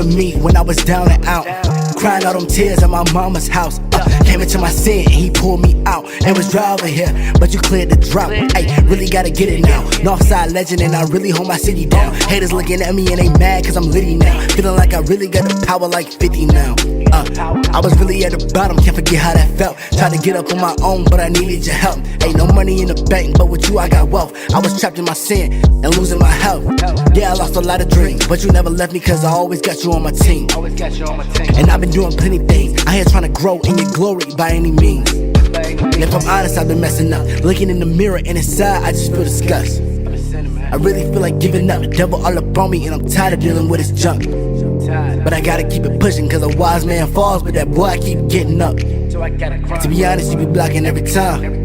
for me when I was down and out. Crying all them tears at my mama's house. Came into my sin and he pulled me out. And was dry over here, but you cleared the drought. Ay, really gotta get it now. Northside legend and I really hold my city down. Haters looking at me and they mad cause I'm litty now. Feeling like I really got the power like 50 now. I was really at the bottom, can't forget how that felt. Tried to get up on my own, but I needed your help. Ain't no money in the bank, but with you I got wealth. I was trapped in my sin and losing my health. Yeah, I lost a lot of dreams, but you never left me cause I always got you on my team. And I've been doing plenty things. I here trying to grow in your glory by any means. And if I'm honest, I've been messing up. Looking in the mirror and inside, I just feel disgust. I really feel like giving up. The devil all up on me and I'm tired of dealing with his junk. But I gotta keep it pushing cause a wise man falls, but that boy I keep getting up. To be honest, you be blocking every time.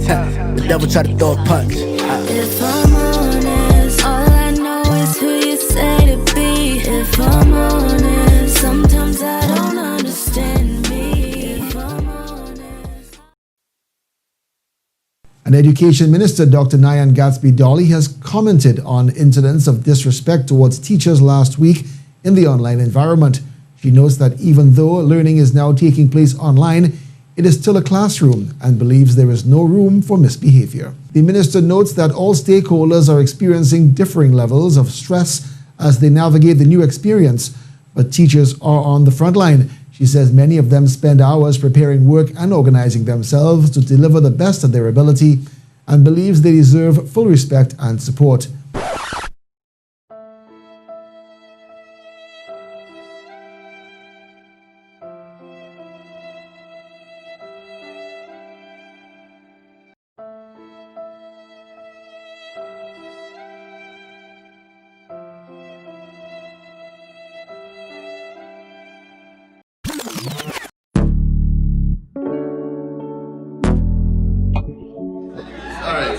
The devil try to throw a punch. If I'm honest, all I know is who you say to be. If I'm honest, sometimes I don't understand me. If I'm honest. And Education Minister Dr. Nyan Gatsby-Dolly has commented on incidents of disrespect towards teachers last week in the online environment. She notes that even though learning is now taking place online, it is still a classroom and believes there is no room for misbehavior. The minister notes that all stakeholders are experiencing differing levels of stress as they navigate the new experience, but teachers are on the front line. She says many of them spend hours preparing work and organizing themselves to deliver the best of their ability and believes they deserve full respect and support.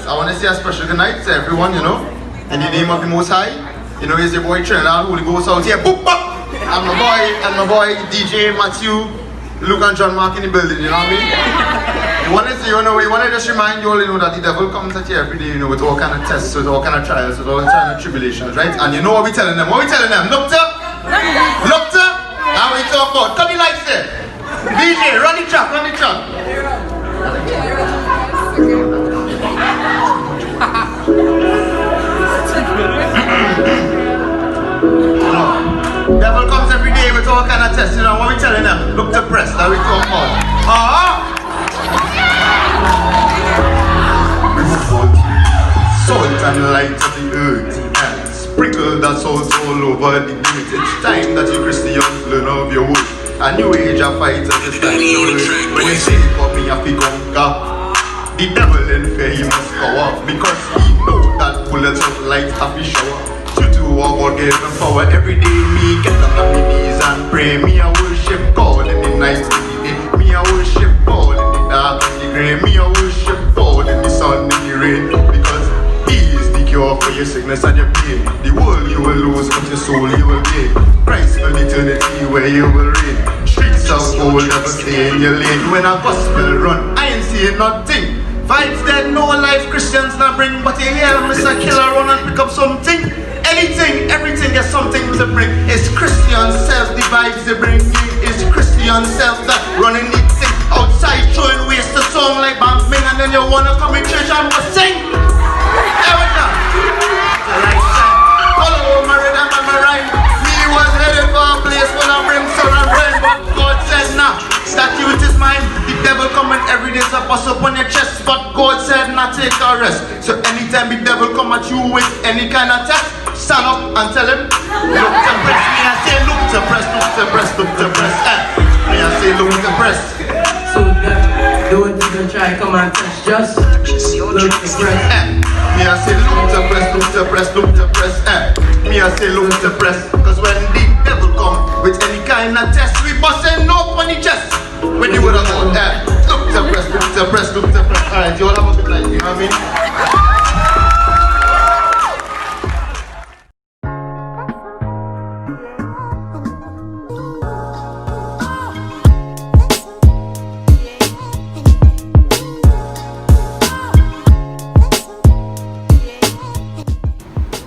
I want to say a special good night to everyone, in the name of the Most High. Here's your boy Trinidad, Holy Ghost out here. Boop, bop. And my boy DJ Matthew, Luke and John Mark in the building, you know what I mean? I want to say, we want to just remind you all, that the devil comes at you every day, with all kind of tests, with all kind of trials, with all kind of tribulations, right? And you know what we're telling them? What we telling them? Look to, and we talk about, cut the lights there. DJ, run the track. Devil comes every day with all kind of tests, what we telling them? Look to press, that we talk about. Salt and light of the earth, and sprinkle that salt all over the earth. It's time that you Christians learn of your worth. A new age of fighters is time to learn. When you say for me, I feel conquer. The devil in fear he must cower, because he know that bullets of light have a shower. True to our God gave them power. Every day me get on my knees and pray. Me I worship God in the night and the day. Me I worship God in the dark and the grey. Me I worship God in the sun and the rain, because He is the cure for your sickness and your pain. The world you will lose, but your soul you will gain. Christ will eternity where you will reign. Streets of gold never stay in your lane. When a gospel run, I ain't seeing nothing. Vibes dead, no life, Christians not bring. But you hear Mr. Killer run and pick up something. Anything, everything is something to bring. It's Christian self, the vibes they bring in. It's Christian self that running the thing. Outside throwing waste the song like bang bang. And then you wanna come in church and sing. There we go. Follow my rhythm and my rhyme. Me was headed for a place full of brimstone and rain, but God said nah, statute is mine. The devil coming every day to bust up on your chest, but God said nah, take a rest. So anytime the devil come at you with any kind of test, stand up and tell him, look to press. Me I say look to press, look to press, look to press. Me I say look to press. So do it, you can try, come on, touch, just look to press. Me I say look to press, look to press, look to press. Me I say look to press, cause when the devil come with any kind of test, we bustin' no funny chest. When you would have gone, look to press, look to press, look to press. Alright, you all have a good night, you know what I mean?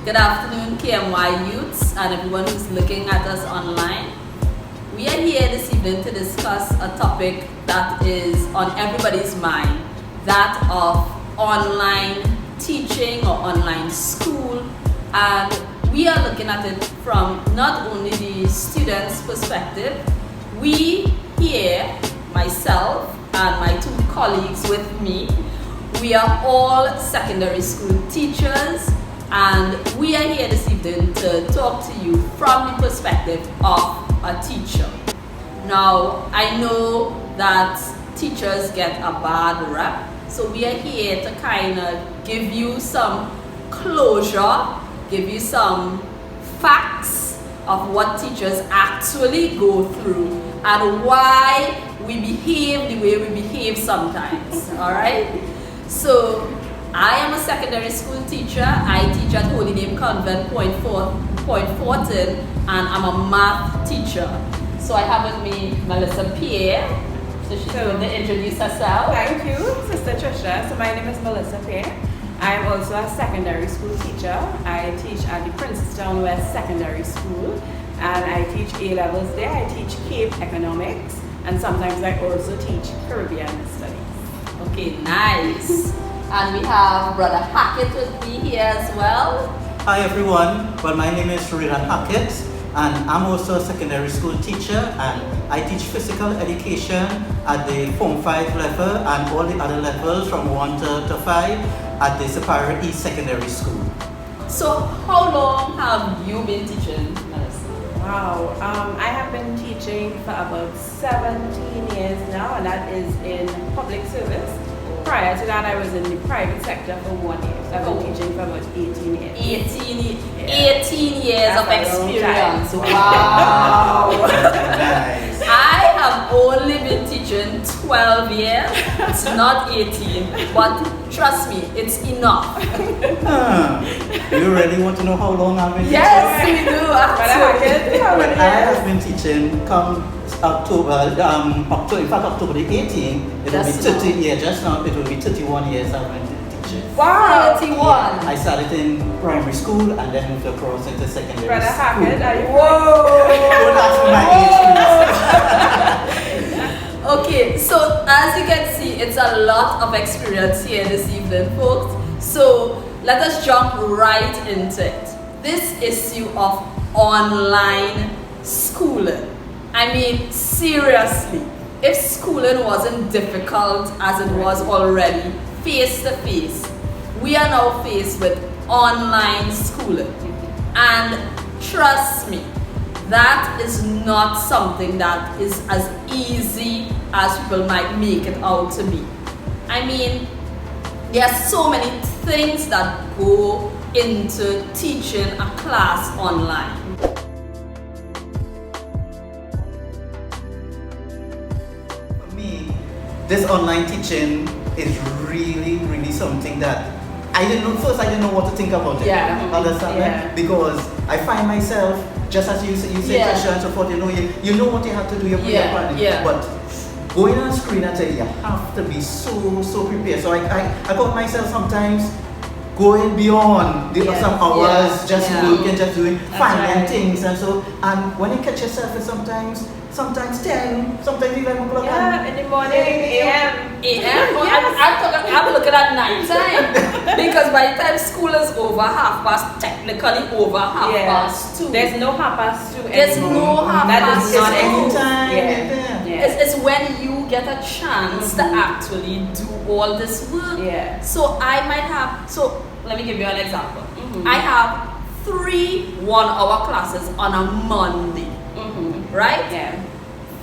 Good afternoon, KMY youths and everyone who's looking at us online. We are here this evening to discuss a topic that is on everybody's mind, that of online teaching or online school. And we are looking at it from not only the students' perspective. We here, myself and my two colleagues with me, we are all secondary school teachers, and we are here this evening to talk to you from the perspective of a teacher. Now, I know that teachers get a bad rep, so we are here to kind of give you some closure, give you some facts of what teachers actually go through and why we behave the way we behave sometimes, all right? So, I am a secondary school teacher. I teach at Holy Name Convent, Point Fortin, and I'm a math teacher. So I have with me Melissa Pierre. So she's going to introduce herself. Thank you, Sister Trisha. So my name is Melissa Pierre. I am also a secondary school teacher. I teach at the Princeton West Secondary School, and I teach A-levels there. I teach Cape Economics, and sometimes I also teach Caribbean Studies. Okay, nice. And we have Brother Hackett with me here as well. Hi everyone, well my name is Riran Hackett, and I'm also a secondary school teacher, and I teach physical education at the Form 5 level and all the other levels from 1 to 5 at the Superior East Secondary School. So how long have you been teaching, Melissa? Wow, I have been teaching for about 17 years now, and that is in public service. Prior to that, I was in the private sector for 1 year. So I've been teaching for about 18 years. 18 years That's of a long experience. time. Wow. Nice. I have only been teaching 12 years. It's not 18, but trust me, it's enough. You really want to know how long I've been teaching? Yes, we do. Actually. Well, I have been teaching come October the 18th, it will be 30 years, just now it will be 31 years I've been teaching. Wow, 31. I started in primary school and then moved across into secondary Brother school. Hackett, are you? Don't ask me my age, please. Okay, so as you can see, it's a lot of experience here this evening, folks. So let us jump right into it. This issue of online schooling. I mean, seriously, if schooling wasn't difficult as it was already, face to face, we are now faced with online schooling. And trust me, that is not something that is as easy as people might make it out to be. I mean, there are so many things that go into teaching a class online. This online teaching is really something that I didn't know what to think about it. Yeah. Understand? Yeah. Because I find myself, just as you say, Yeah. Trisha and so forth, you know what you have to do, you put your plan in. Yeah. But going on screen, I tell you have to be so prepared. So I got myself sometimes going beyond some hours, just working, just doing, finding things and so. And when you catch yourself, it's sometimes 10, sometimes 11 o'clock. Yeah, in the morning, AM. AM? I'm looking at night time. Because by the time school is over 2:30, technically over 2:30. There's no 2:30 There's anymore. no That is 2:30. not Any any time. It's when you get a chance to actually do all this work. Yeah. So I might have, so let me give you an example. I have 3 1-hour classes on a Monday, right? Yeah.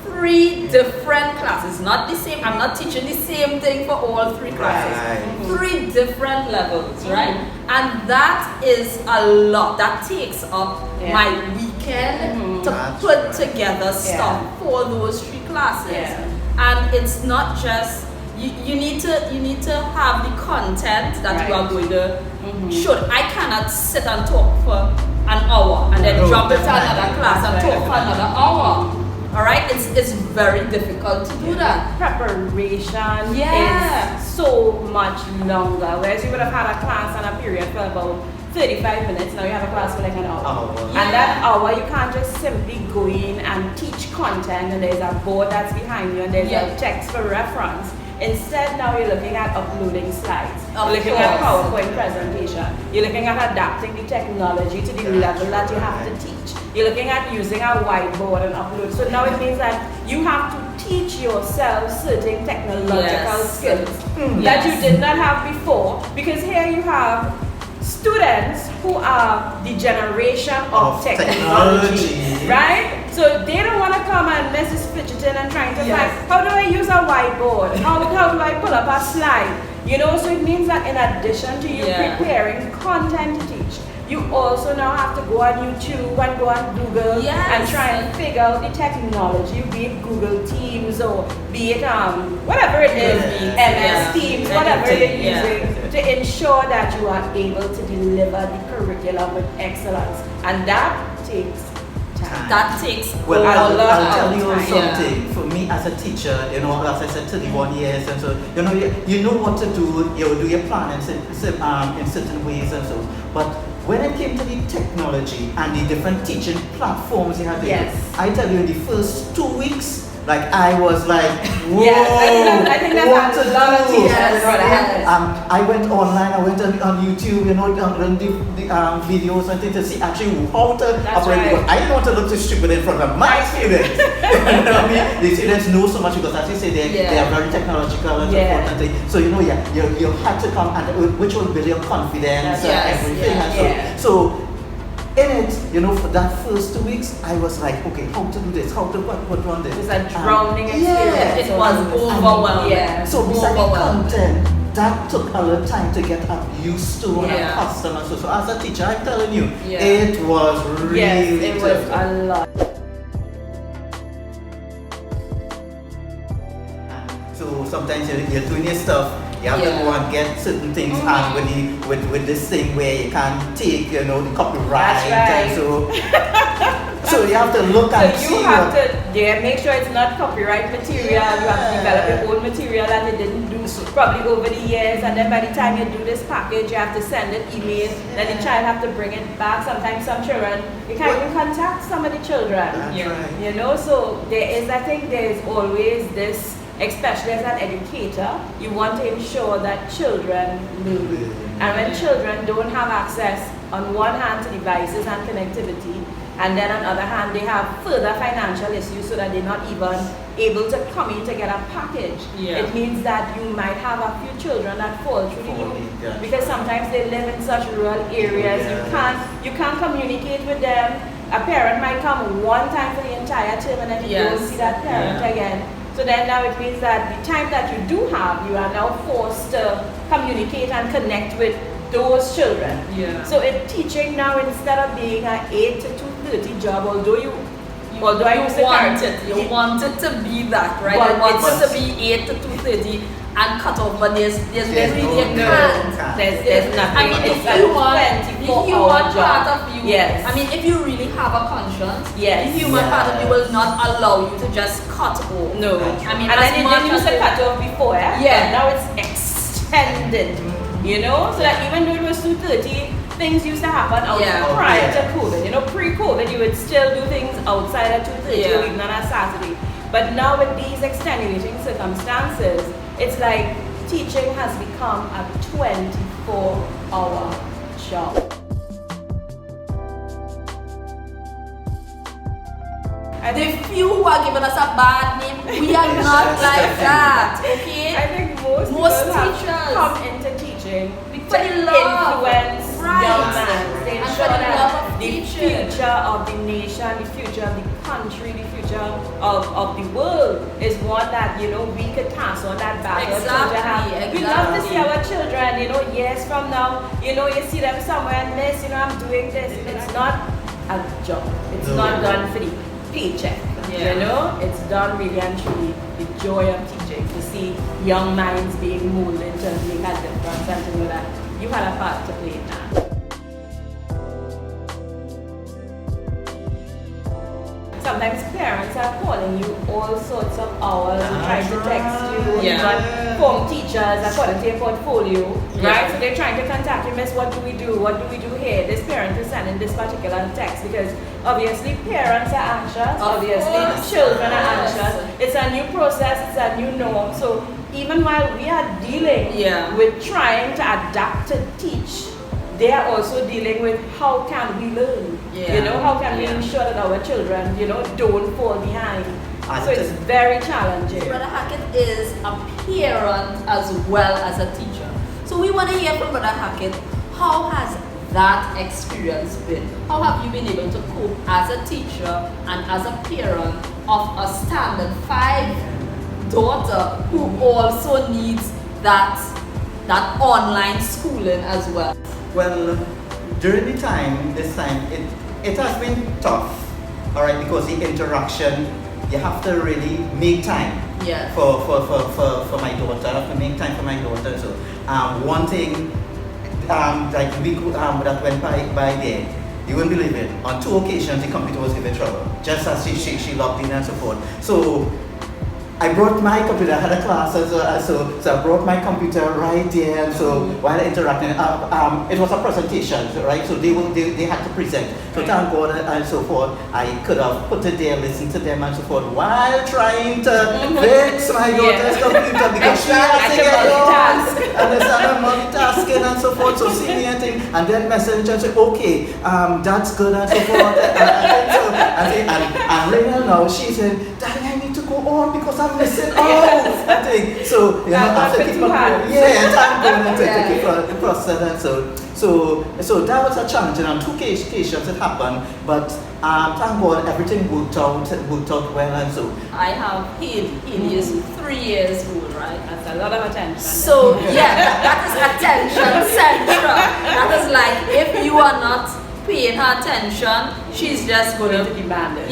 3 different classes, not the same. I'm not teaching the same thing for all 3 classes. Right. 3 different levels, right? And that is a lot. That takes up my weekend to That's put right. together stuff for those 3 classes. Yeah. And it's not just you need to have the content that you are going to show. I cannot sit and talk for an hour and then jump into another class and talk for another hour. All right, it's very difficult to do that. Preparation Yeah. is so much longer. Whereas you would have had a class and a period for about 35 minutes, now you have a class for like an hour. Yeah. And that hour, you can't just simply go in and teach content and there's a board that's behind you and there's a text for reference. Instead, now you're looking at uploading slides. You're looking at PowerPoint presentation. You're looking at adapting the technology to the level that you have to teach. You're looking at using a whiteboard and upload. So now it means that you have to teach yourself certain technological skills that you did not have before. Because here you have students who are the generation of technology, right? So they don't want to come and mess is fidgeting and trying to find, how do I use a whiteboard? How do I pull up a slide? You know, so it means that in addition to you preparing content to teach, you also now have to go on YouTube and go on Google and try and figure out the technology, be it Google Teams or be it whatever it is, MS Teams, whatever you're using, to ensure that you are able to deliver the curriculum with excellence. And that takes time. That takes well, a lot I'll tell of you time. something. For me as a teacher, you know, as I said, 31 years, and so you know what to do. You do your plan in certain ways and so. But when it came to the technology and the different teaching platforms you have to use, I tell you, in the first 2 weeks, like I was like, whoa, I think that's a lot of teachers. I went online, I went on YouTube, you know, on the videos and things to see actually how to operate. Because I didn't want to look too stupid in front of my students. You know what I mean? The students know so much because, as you say, they are very technological and so forth. So you know, you had to come and which will build your confidence and everything. And so in it, you know, for that first 2 weeks, I was like, okay, how to do this, how to what on this. It was a drowning experience. It was overwhelming. So besides the content, that took a lot of time to get up used to and accustomed. So as a teacher, I'm telling you, it was really it was a lot. So sometimes you're doing your stuff. You have to go and get certain things and with this thing where you can't take, you know, the copyright. And so you have to look and see. So you have to make sure it's not copyright material. You have to develop your own material that they didn't do probably over the years. And then by the time you do this package, you have to send an email. Then the child have to bring it back. Sometimes some children, you can't even contact some of the children. You know, so I think there is always this. Especially as an educator, you want to ensure that children learn. And when children don't have access, on one hand, to devices and connectivity, and then on the other hand, they have further financial issues so that they're not even able to come in to get a package. It means that you might have a few children that fall through the loop because sometimes they live in such rural areas. You can't communicate with them. A parent might come one time for the entire term and then you don't see that parent again. So then now it means that the time that you do have, you are now forced to communicate and connect with those children. So in teaching now, instead of being an 8 to 2:30 job, although you want it to be that, right? You want it to be 8 to 2:30 and cut off, but there's really there's nothing. I mean, if you want part of you, I mean, if you really have a conscience, the human part of you will not allow you to just cut off. No, I mean, and then it used to cut off before, now it's extended. You know, so that even though it was 2:30, things used to happen prior to COVID. You know, pre-COVID, you would still do things outside at 2:30 or even on a Saturday. But now with these extenuating circumstances, it's like teaching has become a 24-hour job. The few who are giving us a bad name, we are not like that, okay? I think most teachers come into teaching to influence young minds. They ensure that the future of the nation, the future of the country, the future of the world is one that, you know, we could pass on that back. We love to see our children, you know, years from now, you know, you see them somewhere and miss, you know, I'm doing this. It's not a job. It's not done for the paycheck. You know, it's done really and truly the joy of teaching, to see young minds being molded to make a difference and to know that you had a part to play in that. sometimes parents are calling you all sorts of hours and trying to text you. Yeah. Even form teachers according to your portfolio, right? So they're trying to contact you, miss, what do we do? What do we do here? This parent is sending this particular text because obviously parents are anxious, obviously children are anxious. It's a new process, it's a new norm. So even while we are dealing with trying to adapt to teach, they are also dealing with how can we learn? You know, how can we ensure that our children, you know, don't fall behind? So it's very challenging. Brother Hackett is a parent as well as a teacher. So we want to hear from Brother Hackett, how has that experience been? How have you been able to cope as a teacher and as a parent of a standard 5 daughter who also needs that online schooling as well? Well, during this time, it has been tough, all right, because the interaction, you have to really make time for my daughter. I have to make time for my daughter. So one thing like week that went by there, you wouldn't believe it. On 2 occasions, the computer was giving trouble, just as she logged in and so forth. So I brought my computer. I had a class, so I brought my computer right there. And so while interacting, it was a presentation, right? So they had to present. So thank God and so forth, I could have put it there, listened to them and so forth, while trying to fix my daughter's computer because she has to get on. And they started multitasking and so forth. So see me and thing, and then message and say, okay, that's good and so forth. And Rena now, she said, Daddy, I need to go on because I'm missing out. I think so. You know, after keep on time going into the process and so that was a challenge. And on 2 occasions it happened, but thank God everything worked out well and so. I have Haley. Haley is 3 years old, right? That's a lot of attention. So that is attention central. That is like if you are not paying her attention, she's just going to demand it.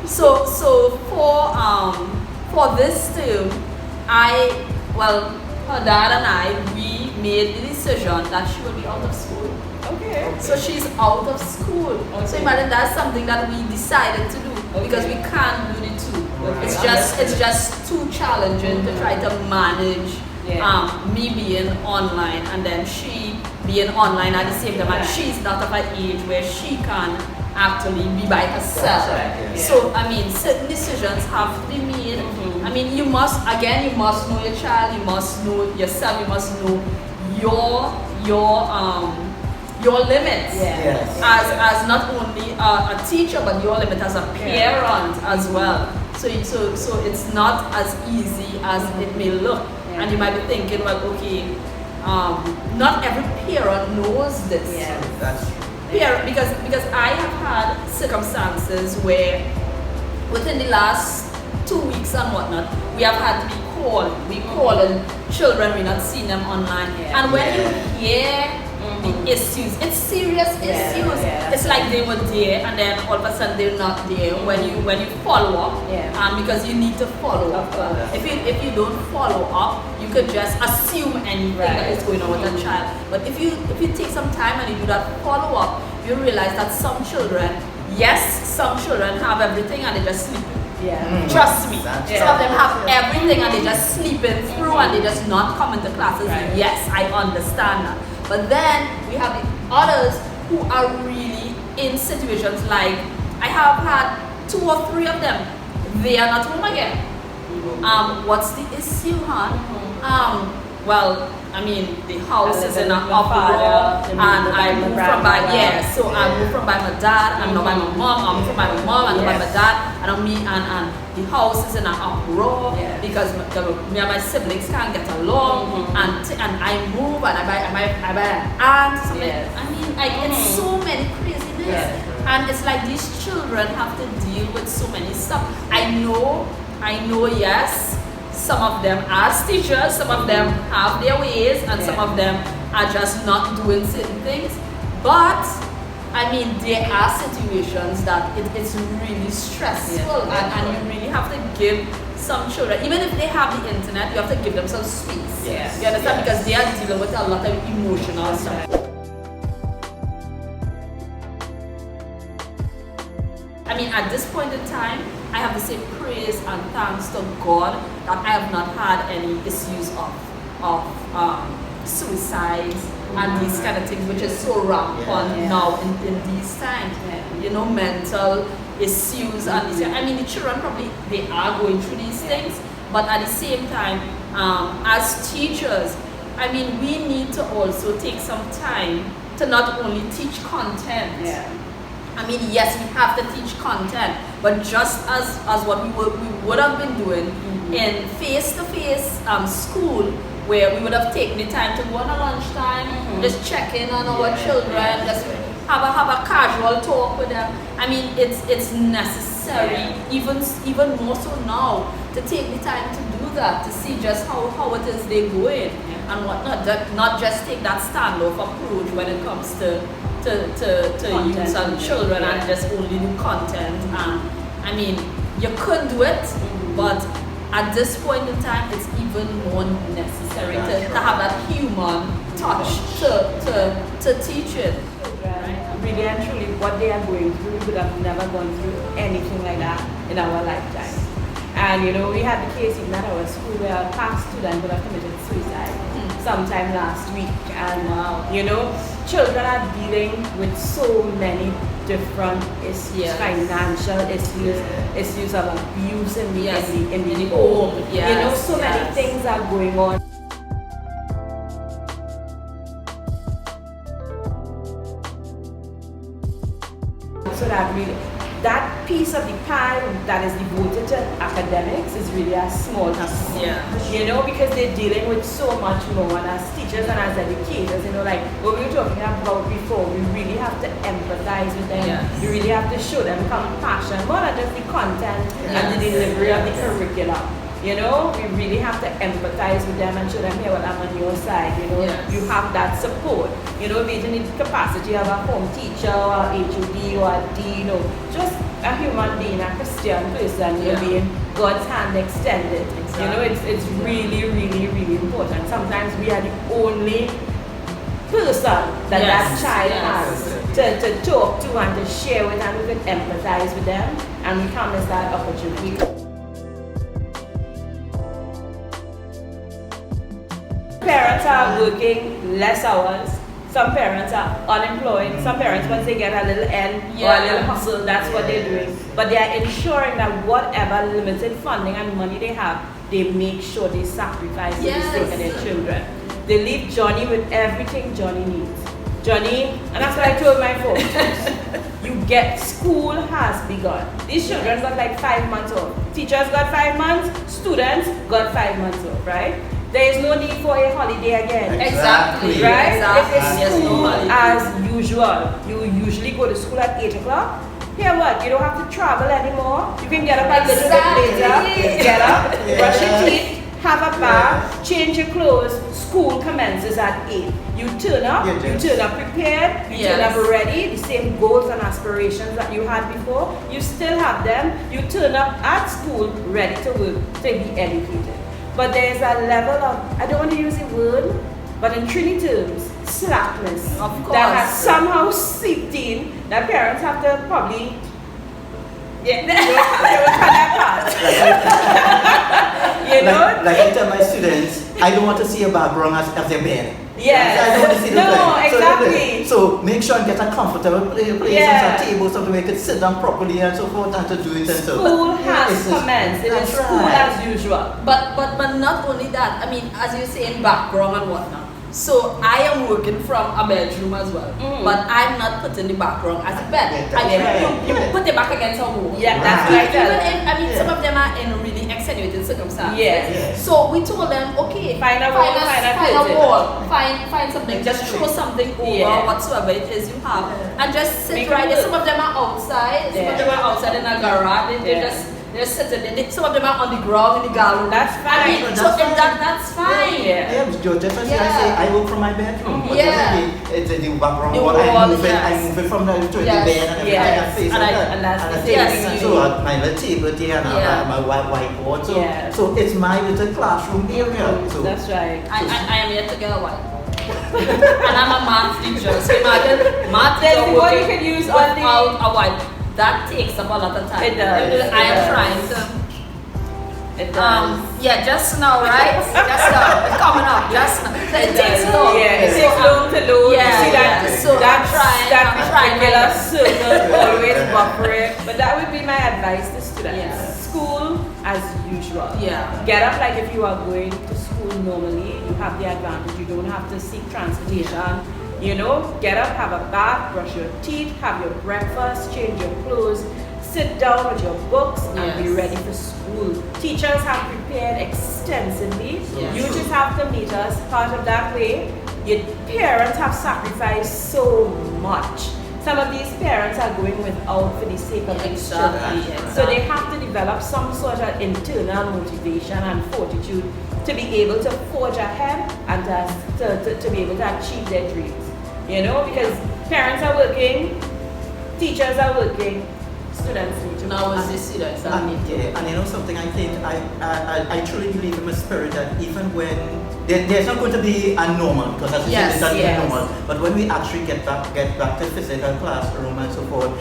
So for this term, her dad and I, we made the decision that she will be out of school. Okay. So she's out of school. Okay. So imagine that's something that we decided to do because we can't do the two. Right. It's just too challenging to try to manage me being online and then she being online at the same time, and she's not of an age where she can actually be by herself. So I mean, certain decisions have to be made. I mean, you must know your child, you must know yourself, you must know your limits as not only a teacher but your limit as a parent as well. So it's not as easy as it may look, and you might be thinking, well, okay, not every parent knows this. That's true. Because I have had circumstances where within the last 2 weeks and whatnot, we have had to be called. We call children, we're not seeing them online. And when you hear the issues, it's serious issues. It's like they were there and then all of a sudden they're not there when you follow up. Because you need to follow up. If you don't follow up, you could just assume anything that is going on with a child. But if you take some time and you do that follow up, you realize that some children have everything and they just sleep. Trust me. Some of them have everything and they just sleeping through and they just not coming to classes. Yes, I understand that. But then we have the others who are really in situations like I have had 2 or 3 of them. They are not home again. What's the issue, hon? Well, I mean, the house is in an uproar, and I moved from by I moved from by my dad, and not by my mom. I moved from by my mom, and not by my dad, and the house is in an uproar because me and my siblings can't get along, and I move and I buy an aunt. I mean, it's so many craziness, and it's like these children have to deal with so many stuff. I know, yes. Some of them as teachers, some of them have their ways, and some of them are just not doing certain things. But I mean, there are situations that it's really stressful, and you really have to give some children, even if they have the internet, you have to give them some space. You understand? Because they are dealing with a lot of emotional stuff. I mean, at this point in time, I have to say praise and thanks to God that I have not had any issues of suicides and these kind of things, which is so rampant now in these times. You know, mental issues and these. I mean, the children probably they are going through these things, but at the same time, as teachers, I mean, we need to also take some time to not only teach content. I mean, yes, we have to teach content, but just as what we would have been doing in face-to-face school, where we would have taken the time to go on a lunchtime, just check in on our children, just have a casual talk with them. I mean, it's necessary, even more so now, to take the time to do that, to see just how it is they're going and whatnot. Not just take that standoff approach when it comes to youth and children and just only do content. I mean, you could do it, but at this point in time, it's even more necessary to have that human touch to teach it. Really and truly, what they are going through, we would have never gone through anything like that in our lifetime. And you know, we had the case even at our school where a past student would have committed suicide sometime last week. And you know, children are dealing with so many different issues, financial issues of abuse in the home. You know, so many things are going on. So that really, that piece of the pie that is devoted to academics is really a small piece. You know, because they're dealing with so much more, and as teachers and as educators, you know, like what we were talking about before, we really have to empathize with them. We really have to show them compassion, more than just the content and the delivery of the curriculum. You know, we really have to empathize with them and show them, here, well, I'm on your side. You know, you have that support. You know, be it in the capacity of a home teacher or HOD or a dean or just a human being, a Christian person, you know, being God's hand extended. You know, it's really, really, really important. Sometimes we are the only person that child has to talk to and to share with, and we can empathize with them, and we can't miss that opportunity. Parents are working less hours. Some parents are unemployed. Some parents, once they get a little end or a little hustle, that's what they're doing. But they are ensuring that whatever limited funding and money they have, they make sure they sacrifice for the sake of their children. They leave Johnny with everything Johnny needs. Johnny, and that's what I told my folks. You get, school has begun. These children got like 5 months off. Teachers got 5 months, students got 5 months off, right? There is no need for a holiday again. Exactly. Right? Exactly. If it's school as usual, you usually go to school at 8 o'clock. Here what? You don't have to travel anymore. You can get up a little bit later, get up, brush your teeth, have a bath, change your clothes. School commences at 8. You turn up prepared, you turn up ready, the same goals and aspirations that you had before, you still have them. You turn up at school ready to work, to be educated. But there's a level of, I don't want to use the word, but in Trini terms, slackness that has somehow seeped in, that parents have to probably you know? Like I tell my students, I don't want to see a background as their bed. I don't want to see the bed. Exactly. So make sure and get a comfortable place, a table, something where you can sit down properly and so forth, and to do it. And so school has commenced. It is school as usual. But not only that. I mean, as you're saying, background and whatnot. So I am working from a bedroom as well, but I'm not putting the background as a bed. You put it back against a wall. That's right. I mean, some of them are in really extenuating circumstances. So we told them, okay, find a wall, find something, just throw something over whatsoever it is you have, and just sit right there. Some of them are outside. Some of them are outside in a garage. They're sitting. Some of them are on the ground in the gallery. That's fine. I mean, that's fine. Just as I say, I work from my bedroom. It's the background. I move it from the to the bed and everything. And that's the thing. So my little table there and my whiteboard. So it's my little classroom area. So that's right. I am yet to get a whiteboard. And I'm a math teacher. So imagine math teacher working you can use without a whiteboard. that takes up a lot of time. It does. I am trying to. It does. Yeah, just now, right? Just now. It's coming up. Just now. So it takes long. Yeah, it takes long to load. Yeah, You see yeah. So that I'm trying regular my best. circle always buffering. But that would be my advice to students. Yeah. School as usual. Yeah. Get up like if you are going to school normally. You have the advantage. You don't have to seek transportation. You know, get up, have a bath, brush your teeth, have your breakfast, change your clothes, sit down with your books and be ready for school. Teachers have prepared extensively. Yes. You just have to meet us part of that way. Your parents have sacrificed so much. Some of these parents are going without for the sake of their children. Exactly. So they have to develop some sort of internal motivation and fortitude to be able to forge ahead and to be able to achieve their dreams. You know, because parents are working, teachers are working, students need to Now is the students that need to. And you know something, I think I truly believe in my spirit that even when there's not going to be a normal, because as you said, it's not normal. But when we actually get back to physical classroom and so forth,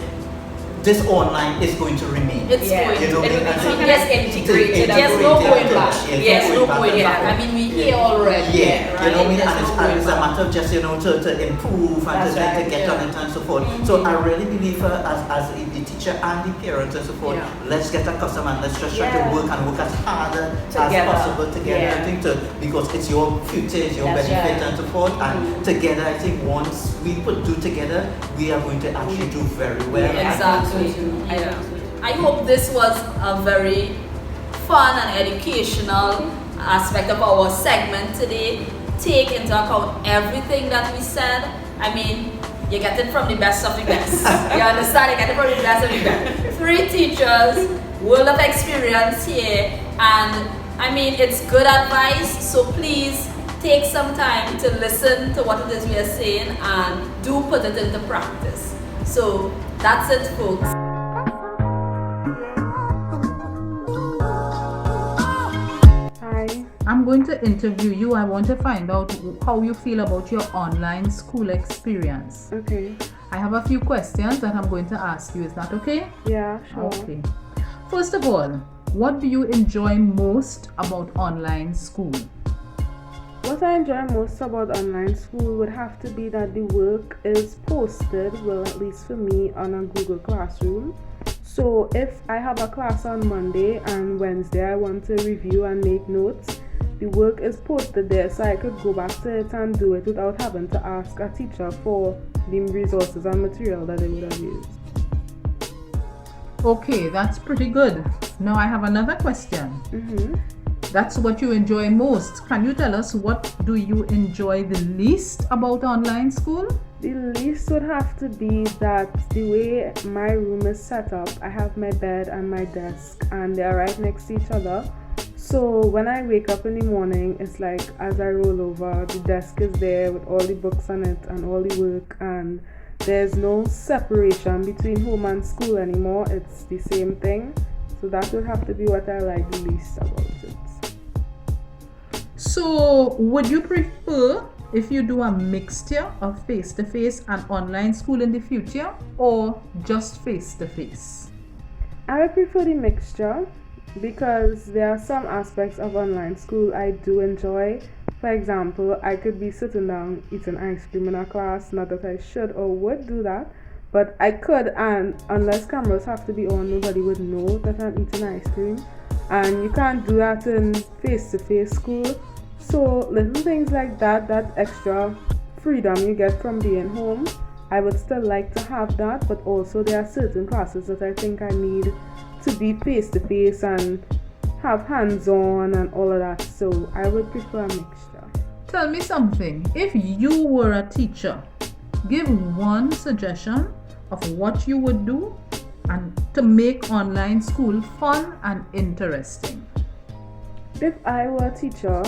this online is going to remain. It's going You know, to. I think Yes, integrated. There's no going back. Yes, no going back. I mean, we hear already. Yeah, right? you know, There's and no it's going a back. matter of just, you know, to improve and to get on it and so forth. So I really believe as the teacher and the parents and so forth, let's get accustomed and let's just try to work as hard as possible together. I think because it's your future, it's your benefit and so forth. And together, I think once we do together, we are going to actually do very well. Exactly. Yeah. I hope this was a very fun and educational aspect of our segment today. Take into account everything that we said. I mean, you get it from the best of the best. You understand? You get it from the best of the best. 3 teachers, world of experience here, and I mean, it's good advice. So please take some time to listen to what it is we are saying and do put it into practice. So that's it, folks. Hi. I'm going to interview you. I want to find out how you feel about your online school experience. Okay. I have a few questions that I'm going to ask you. Is that okay? Yeah, sure. Okay. First of all, what do you enjoy most about online school? What I enjoy most about online school would have to be that the work is posted, well, at least for me, on a Google Classroom. So if I have a class on Monday and Wednesday I want to review and make notes, the work is posted there so I could go back to it and do it without having to ask a teacher for the resources and material that they would have used. Okay, that's pretty good. Now I have another question. That's what you enjoy most. Can you tell us what do you enjoy the least about online school? The least would have to be that the way my room is set up, I have my bed and my desk and they are right next to each other. So when I wake up in the morning, it's like as I roll over, the desk is there with all the books on it and all the work, and there's no separation between home and school anymore. It's the same thing. So that would have to be what I like the least about it. So would you prefer if you do a mixture of face-to-face and online school in the future, or just face-to-face? I would prefer the mixture because there are some aspects of online school I do enjoy. For example, I could be sitting down eating ice cream in a class, not that I should or would do that, but I could, and unless cameras have to be on, nobody would know that I'm eating ice cream. And you can't do that in face-to-face school. So little things like that, that extra freedom you get from being home, I would still like to have that, but also there are certain classes that I think I need to be face-to-face and have hands-on and all of that. So I would prefer a mixture. Tell me something. If you were a teacher, give one suggestion of what you would do and to make online school fun and interesting. If I were a teacher,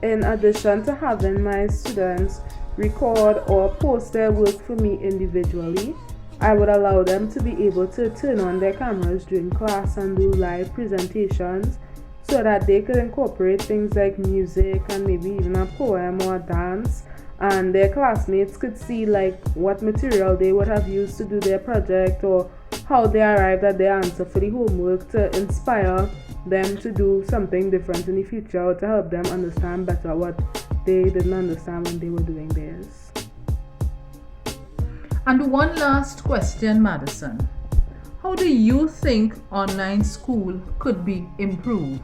in addition to having my students record or post their work for me individually, I would allow them to be able to turn on their cameras during class and do live presentations so that they could incorporate things like music and maybe even a poem or a dance, and their classmates could see like what material they would have used to do their project or how they arrived at their answer for the homework to inspire them to do something different in the future or to help them understand better what they didn't understand when they were doing theirs. And one last question, Madison. How do you think online school could be improved?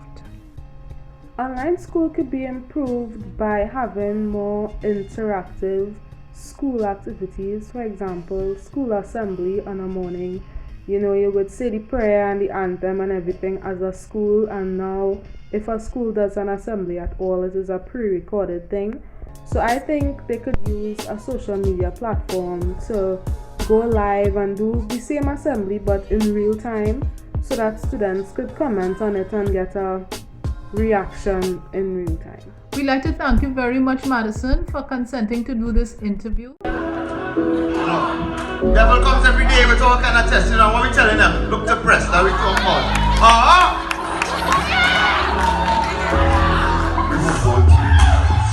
Online school could be improved by having more interactive school activities. For example, school assembly on a morning. You know, you would say the prayer and the anthem and everything as a school, and now if a school does an assembly at all, it is a pre-recorded thing. So I think they could use a social media platform to go live and do the same assembly but in real time, so that students could comment on it and get a reaction in real time. We'd like to thank you very much, Madison, for consenting to do this interview. Devil comes every day with all kind of tests, you know, what we telling them? Look depressed, that we talk about.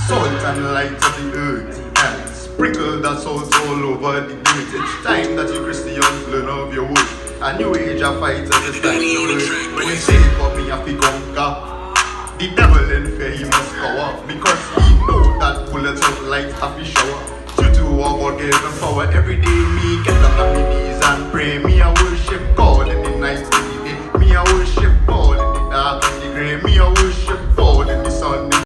Salt and light of the earth, and sprinkle that salt all over the earth. It's time that you Christians learn of your word. A new age of fighters is time to learn. When you say for me, I feel conquer. The devil in fear, he must cower, because he know that bullets of light have a shower. Due to our God given power, every day me get the